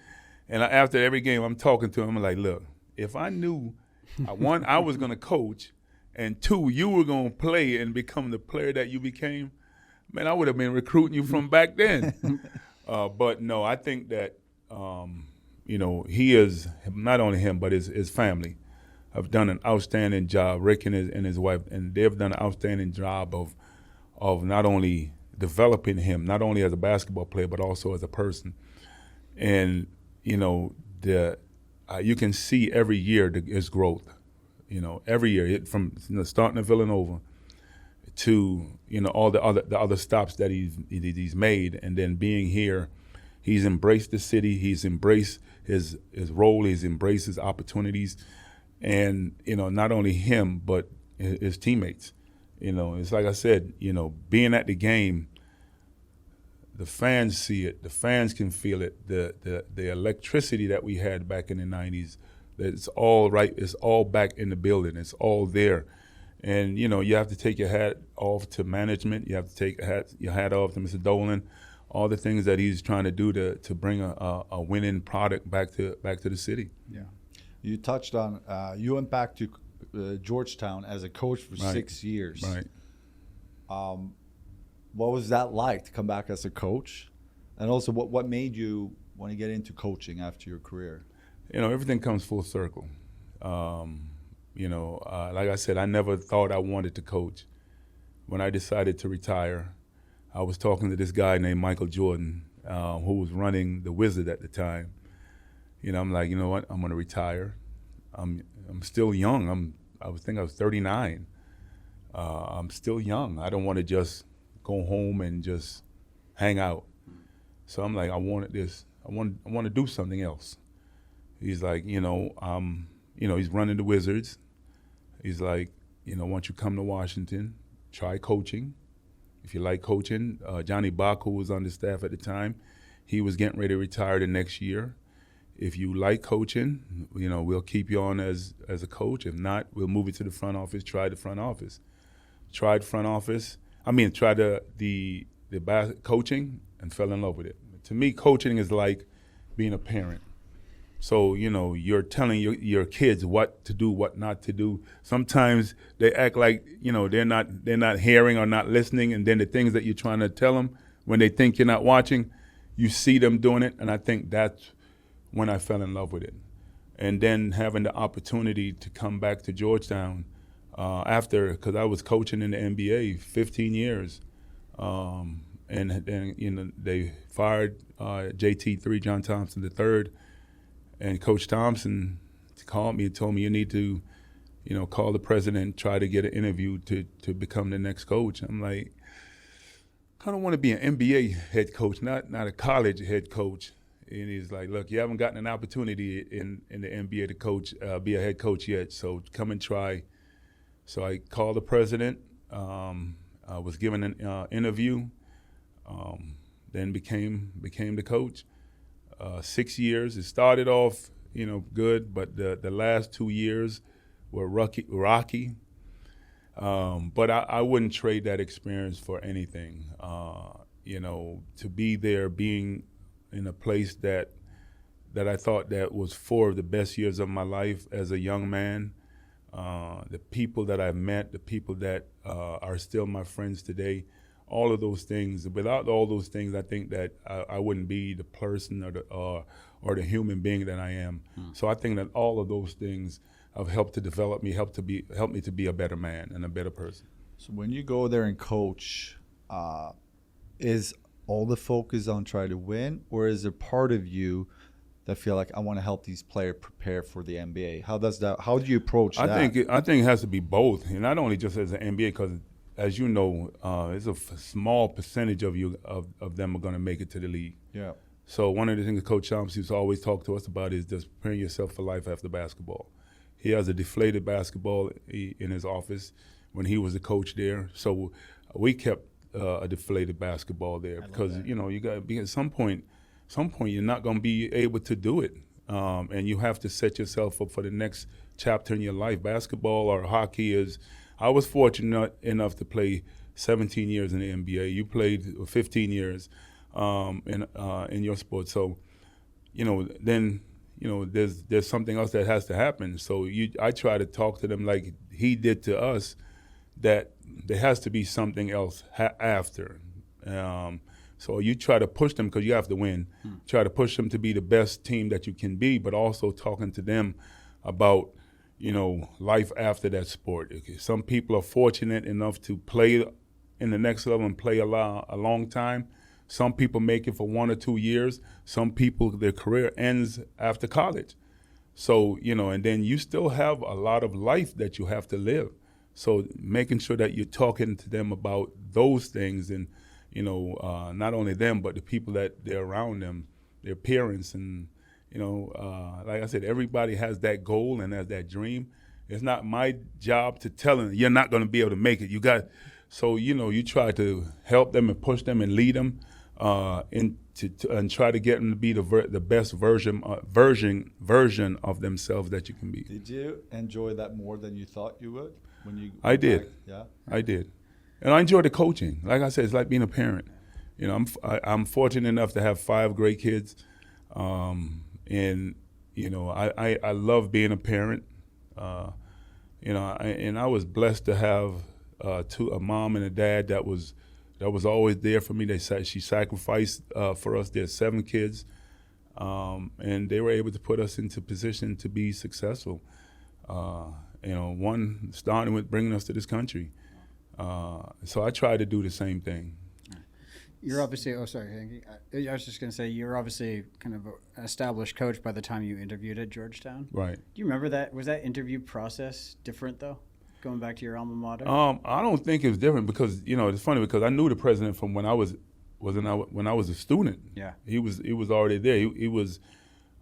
And after every game, I'm talking to him, I'm like, look, if I knew, one, I was going to coach, and 2, you were going to play and become the player that you became, man, I would have been recruiting you from back then. But no, I think that, he is, not only him, but his family have done an outstanding job, Rick and his wife, and they've done an outstanding job of not only developing him, not only as a basketball player, but also as a person. And, you can see every year his growth, every year, from starting at Villanova to, all the other stops that he's made, and then being here. He's embraced the city. He's embraced his role. He's embraced his opportunities. And, not only him, but his teammates. It's like I said, being at the game, the fans see it. The fans can feel it. The electricity that we had back in the 90s, it's all right. It's all back in the building. It's all there. And, you have to take your hat off to management. You have to take your hat off to Mr. Dolan. All the things that he's trying to do to bring a winning product back to the city. Yeah. You touched on you went back to Georgetown as a coach for 6 years. Right. What was that like to come back as a coach? And also, what made you want to get into coaching after your career? Everything comes full circle. Like I said, I never thought I wanted to coach. When I decided to retire, I was talking to this guy named Michael Jordan, who was running the Wizard at the time. I'm like, you know what? I'm going to retire. I'm still young. I think I was 39. I'm still young. I don't want to just go home and just hang out. So I'm like, I wanted this. I want to do something else. He's like, he's running the Wizards. He's like, once you come to Washington, try coaching. If you like coaching, Johnny Bach, who was on the staff at the time, he was getting ready to retire the next year. If you like coaching, we'll keep you on as a coach. If not, we'll move you to the front office. Try the front office. Tried front office. Tried the coaching and fell in love with it. To me, coaching is like being a parent. So, you're telling your kids what to do, what not to do. Sometimes they act like, they're not hearing or not listening, and then the things that you're trying to tell them, when they think you're not watching, you see them doing it, and I think that's when I fell in love with it. And then having the opportunity to come back to Georgetown because I was coaching in the NBA 15 years, and then they fired JT3, John Thompson III, and Coach Thompson called me and told me, you need to, call the president and try to get an interview to become the next coach. I'm like, I don't want to be an NBA head coach, not a college head coach. And he's like, look, you haven't gotten an opportunity in the NBA to coach, be a head coach yet, so come and try. So I called the president, I was given an interview, then became the coach. 6 years. It started off, good, but the last 2 years were rocky. But I wouldn't trade that experience for anything. To be there, being in a place that I thought that was 4 of the best years of my life as a young man. The people that I've met, the people that are still my friends today, all of those things. Without all those things, I think that I wouldn't be the person or the human being that I am. So I think that all of those things have helped to develop me, helped me to be a better man and a better person. So when you go there and coach, is all the focus on trying to win, or is there part of you that feel like I want to help these players prepare for the NBA? How do you approach that? I think it has to be both, and not only just as an NBA, because as you know, it's a small percentage of them are going to make it to the league. Yeah. So one of the things Coach Thompson used to always talk to us about is just preparing yourself for life after basketball. He has a deflated basketball in his office when he was the coach there. So we kept a deflated basketball there because you got to be at some point you're not going to be able to do it, and you have to set yourself up for the next chapter in your life. Basketball or hockey is. I was fortunate enough to play 17 years in the NBA. You played 15 years in your sport. So, then there's something else that has to happen. So I try to talk to them like he did to us, that there has to be something else after. So you try to push them because you have to win. Try to push them to be the best team that you can be, but also talking to them about life after that sport. Some people are fortunate enough to play in the next level and play a long time. Some people make it for 1 or 2 years. Some people, their career ends after college. So, and then you still have a lot of life that you have to live. So making sure that you're talking to them about those things and, not only them, but the people that they're around them, their parents and, like I said, everybody has that goal and has that dream. It's not my job to tell them you're not going to be able to make it. You try to help them and push them and lead them, and try to get them to be the best version of themselves that you can be. Did you enjoy that more than you thought you would when you? I did. Yeah, I did, and I enjoyed the coaching. Like I said, it's like being a parent. I'm fortunate enough to have 5 great kids. And I love being a parent, and I was blessed to have a mom and a dad that was always there for me. She sacrificed for us. There's 7 kids, and they were able to put us into position to be successful. One starting with bringing us to this country. So I try to do the same thing. You're obviously, I was just going to say, you're obviously kind of an established coach by the time you interviewed at Georgetown. Right. Do you remember that? Was that interview process different, though, going back to your alma mater? I don't think it was different because, it's funny because I knew the president from when I was a student. Yeah. He was already there. He was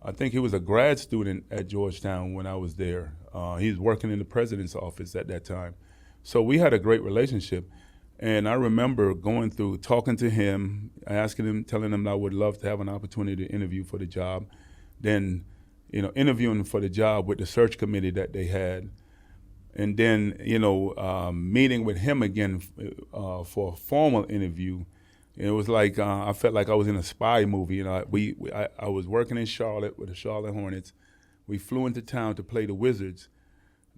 I think he was a grad student at Georgetown when I was there. He was working in the president's office at that time. So we had a great relationship. And I remember going through, talking to him, asking him, telling him I would love to have an opportunity to interview for the job. Then, interviewing for the job with the search committee that they had. And then, meeting with him again for a formal interview. It was like I felt like I was in a spy movie. I was working in Charlotte with the Charlotte Hornets. We flew into town to play the Wizards.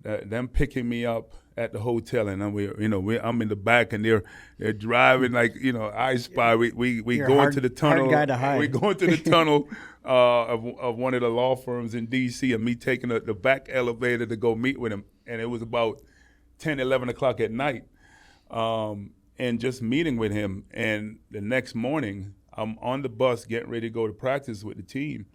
Them picking me up at the hotel, and I'm in the back, and they're driving like I Spy. We go into the tunnel. Hard guy to hide. We go into the tunnel of one of the law firms in D.C. and me taking the back elevator to go meet with him, and it was about 10, 11 o'clock at night. And just meeting with him, and the next morning, I'm on the bus getting ready to go to practice with the team,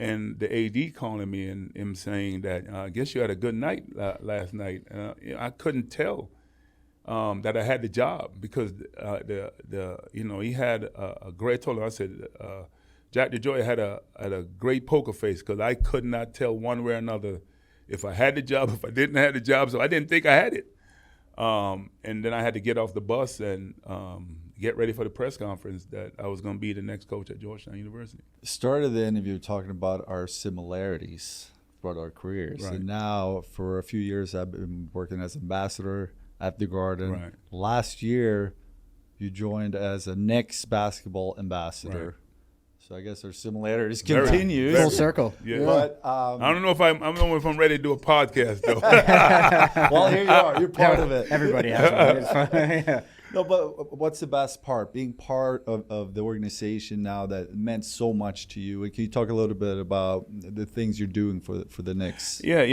and the AD calling me and him saying that, I guess you had a good night last night. I couldn't tell that I had the job because he had a great. I told him, I said, Jack DeJoy had a great poker face because I could not tell one way or another if I had the job, if I didn't have the job, so I didn't think I had it. And then I had to get off the bus and get ready for the press conference that I was going to be the next coach at Georgetown University. Started the interview talking about our similarities throughout our careers. Right. And now for a few years I've been working as ambassador at the Garden. Right. Last year you joined as a Knicks basketball ambassador. Right. So I guess our similarities Very- continue. Full circle. Yeah. But I don't know if I don't know if I'm ready to do a podcast though. well, here you are. You're part of it. Everybody has one. It's fun. Yeah. No, but what's the best part? Being part of the organization now that meant so much to you. Can you talk a little bit about the things you're doing for the Knicks? Yeah,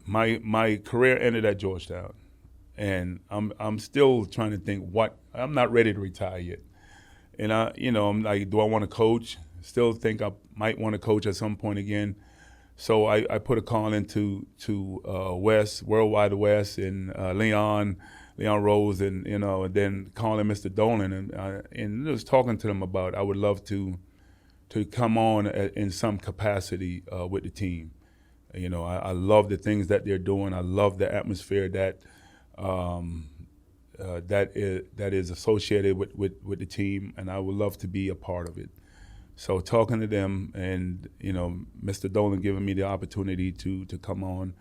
my career ended at Georgetown, and I'm still trying to think I'm not ready to retire yet. And I'm like, do I want to coach? Still think I might want to coach at some point again. So I put a call into Worldwide West, and Leon Rose, and and then calling Mr. Dolan, and just talking to them about I would love to come on in some capacity with the team. I love the things that they're doing. I love the atmosphere that is associated with the team, and I would love to be a part of it. So talking to them, and Mr. Dolan giving me the opportunity to come on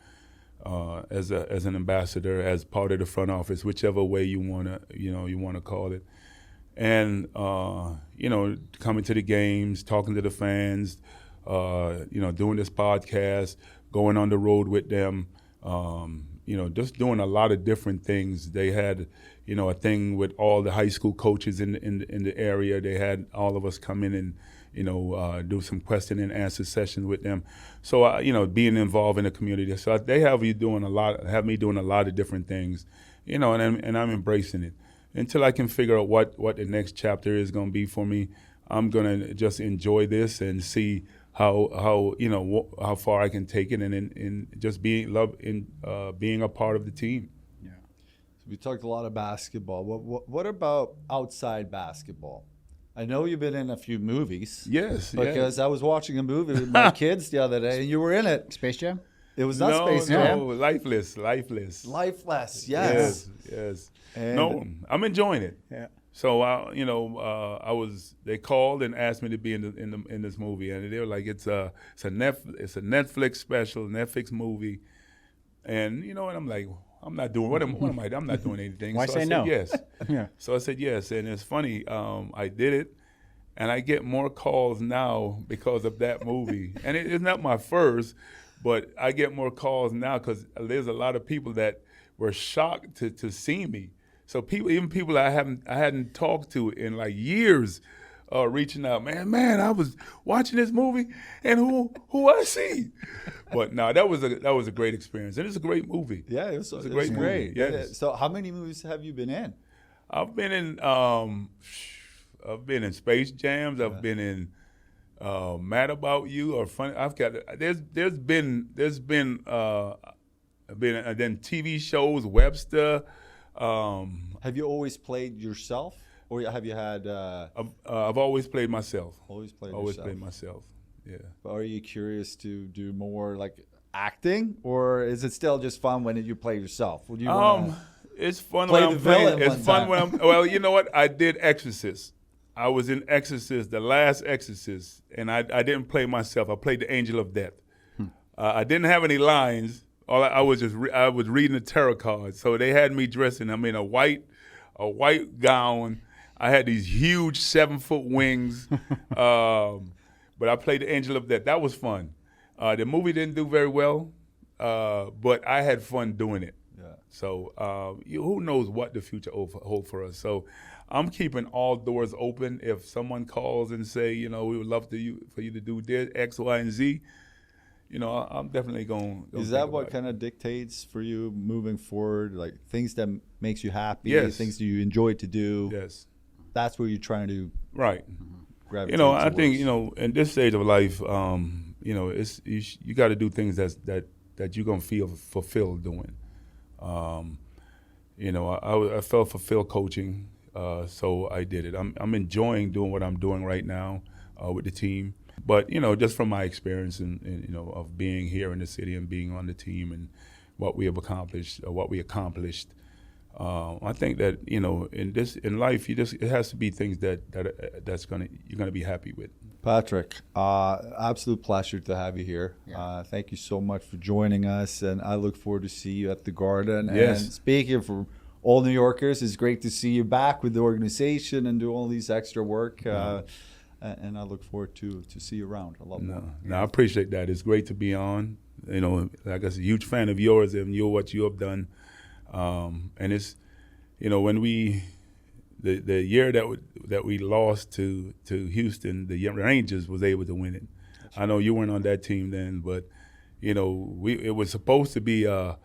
as an ambassador, as part of the front office, whichever way you wanna call it, and coming to the games, talking to the fans, doing this podcast, going on the road with them. Just doing a lot of different things. They had, a thing with all the high school coaches in the area. They had all of us come in and, do some question and answer sessions with them. So, being involved in the community. So they have me doing a lot of different things, and I'm embracing it. Until I can figure out what the next chapter is going to be for me, I'm going to just enjoy this and see how far I can take it, and just being a part of the team. Yeah. So we talked a lot of basketball. What about outside basketball? I know you've been in a few movies. Yes. Because I was watching a movie with my kids the other day, and you were in it. Space Jam? It was not Space Jam. No, Lifeless. Lifeless. Yes. Yes. And no, I'm enjoying it. Yeah. So they called and asked me to be in this movie, and they were like, it's a Netflix special, Netflix movie, and and I'm like, I'm not doing what am I? I'm not doing anything. Why so say I said no? Yes. Yeah. So I said yes, and it's funny. I did it, and I get more calls now because of that movie, and it's not my first, but I get more calls now because there's a lot of people that were shocked to see me. So even people I hadn't talked to in like years, reaching out, man, I was watching this movie, and who I see. But no, that was a great experience, and it's a great movie. Yeah, it was a great movie. Yes. So how many movies have you been in? I've been in Space Jams. I've been in Mad About You or Funny. I've got there's been then TV shows, Webster. Have you always played yourself? Or have you had I've always played myself. always played Always yourself? played myself. Yeah. But are you curious to do more like acting, or is it still just fun when you play yourself? Would you wanna It's fun play when the I'm playing. villain It's one fun time? when I'm. Well, you know what? I did Exorcist. I was in Exorcist, the last Exorcist, and I didn't play myself. I played the Angel of Death. I didn't have any lines. I was just I was reading the tarot cards. So they had me dressing. I'm in a white gown. I had these huge 7-foot wings. But I played the Angel of Death. That was fun. The movie didn't do very well, but I had fun doing it. Yeah. So who knows what the future hold for us. So I'm keeping all doors open. If someone calls and say, we would love for you to do this, X, Y, and Z, I'm definitely going. Is that what kind of dictates for you moving forward? Like things that makes you happy, Yes. things that you enjoy to do. Yes. That's where you're trying to Right. gravitate I towards. think in this stage of life, it's you got to do things that you're gonna feel fulfilled doing. I felt fulfilled coaching, so I did it. I'm enjoying doing what I'm doing right now with the team. But just from my experience and of being here in the city and being on the team and what we have accomplished, or what we accomplished. I think that in life it has to be things you're gonna be happy with. Patrick, absolute pleasure to have you here. Yeah. Thank you so much for joining us, and I look forward to see you at the Garden. Yes. And speaking for all New Yorkers, it's great to see you back with the organization and do all these extra work. And I look forward to see you around a lot more. No, I appreciate that. It's great to be on. Like I said, huge fan of yours and what you have done. And it's, when the year that we lost to Houston, the Rangers was able to win it. I know you weren't on that team then, but it was supposed to be a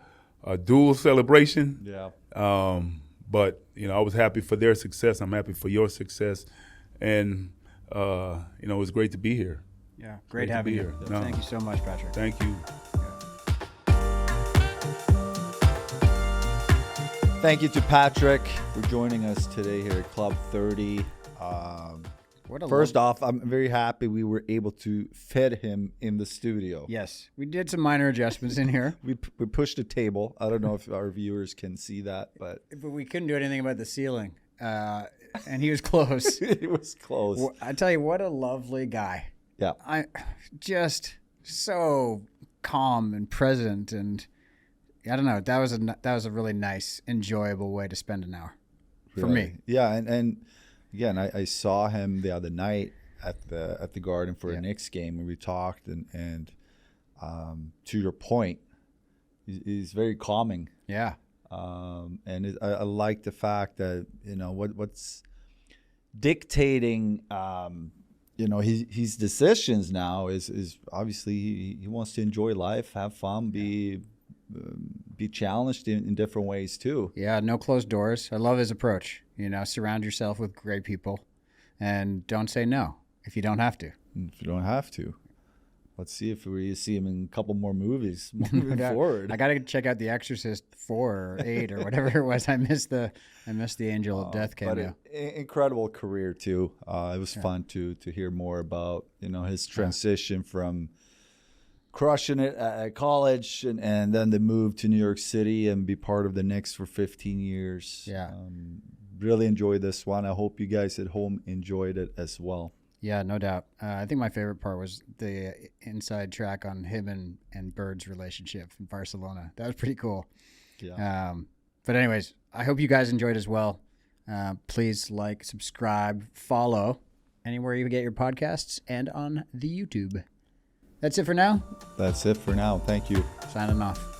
dual celebration. Yeah. But I was happy for their success. I'm happy for your success, and it was great to be here. Yeah, great having you. No. Thank you so much, Patrick. Thank you. Thank you to Patrick for joining us today here at Club 30. First off, I'm very happy we were able to fit him in the studio. Yes, we did some minor adjustments in here. We pushed a table. I don't know if our viewers can see that, but We couldn't do anything about the ceiling, and he was close. it was close. I tell you, what a lovely guy. Yeah. I just so calm and present, and I don't know. That was a really nice, enjoyable way to spend an hour for me. Yeah, and again, I saw him the other night at the Garden for a Knicks game, and we talked, and to your point, he's very calming. Yeah. And I like the fact that what's dictating his decisions now is obviously he wants to enjoy life, have fun, be challenged in different ways too. Yeah, no closed doors. I love his approach. Surround yourself with great people, and don't say no if you don't have to. If you don't have to. Let's see if we see him in a couple more movies moving forward. I got to check out The Exorcist 4 or 8 or whatever it was. I missed the Angel of Death cameo. But incredible career too. It was fun to hear more about his transition from crushing it at college and then the move to New York City and be part of the Knicks for 15 years. Yeah. Really enjoyed this one. I hope you guys at home enjoyed it as well. Yeah, no doubt. I think my favorite part was the inside track on him and Bird's relationship in Barcelona. That was pretty cool. Yeah. But anyways, I hope you guys enjoyed as well. Please like, subscribe, follow anywhere you get your podcasts and on the YouTube. That's it for now. That's it for now. Thank you. Signing off.